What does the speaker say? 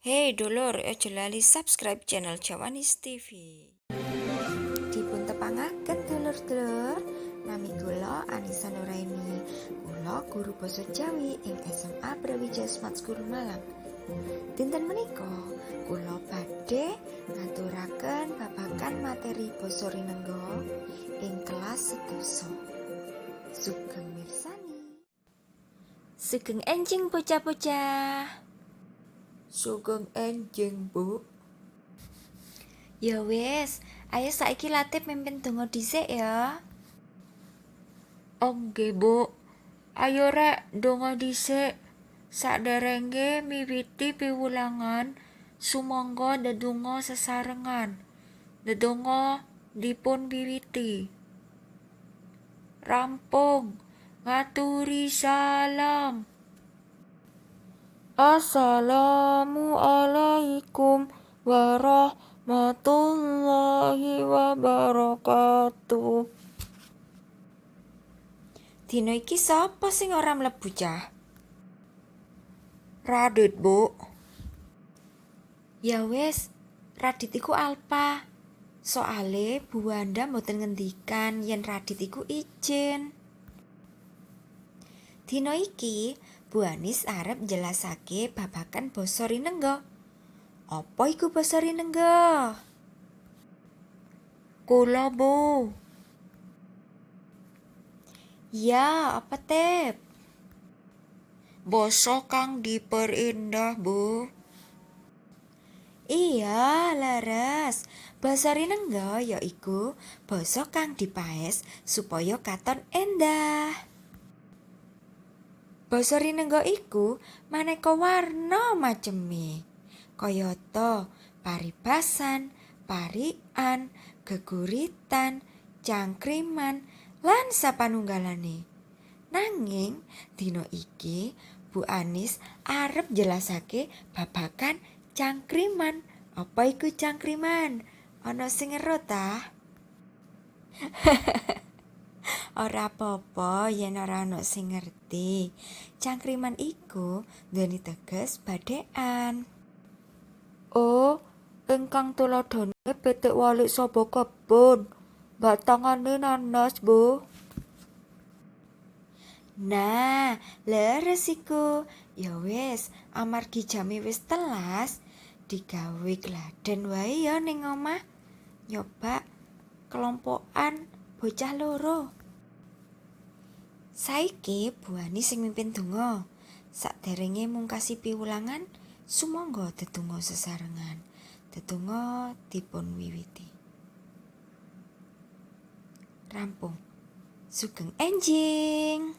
Hei dulur, aja lali subscribe channel Jawanis TV. Dipun tepangaken dulur-dulur, nami kula Anissa Nuraini. Kula guru basa Jawi ing SMA Brawijaya Smart School Malang. Dinten menika kula badhe ngaturaken babagan materi basa rinengga ing kelas sedasa. Sugeng mirsani. Sugeng enjing bocah-bocah. Sugeng enjing, Bu. Ya wis, ayo saiki latih mimpin donga dhisik ya. Nggih, Bu. Ayo rek ndonga dhisik. Saderenge miwiti piwulangan, sumangga ndedonga sesarengan. Ndedonga dipun wiwiti. Rampung. Ngaturi salam. Assalamualaikum warahmatullahi wabarakatuh. Dino iki sapa sing ora mlebu cah? Radit, Bu. Ya wis, Radit iku Alpa. Soale Bu Wanda mboten ngendikan yen Radit iku izin. Dino iki Bu Anis arep jelasake babagan basa rinengga. Apa iku basa rinengga? Kula, Bu. Ya, apa tep? Basa kang diperindah, Bu. Iya, laras. Basa rinengga yaiku basa kang dipaes supaya katon endah. Basa rinengga iku maneka warna maceme. Kayata paribasan, parikan, geguritan, cangkriman, lan sapanunggalane. Nanging dina iki Bu Anis arep jelasake babagan cangkriman. Apa iku cangkriman? Ana sing ero ta? Ora apa-apa yen ora ana sing ngerti. Cangkriman iku nduweni teges badhekan. Oh, ingkang tuladhane pitik walik sapa kebon. Batangane nanas, Bu. Nah, leres iku. Ya wis, amargi jame wis telas, digawe gladen wae ya ning omah. Nyoba kelompokan bocah loro. Saiki Bu Ani sing mimpin donga. Saderenge mungkasi piwulangan, sumangga dedonga sesarengan. Dedonga dipun wiwiti. Rampung. Sugeng enjing.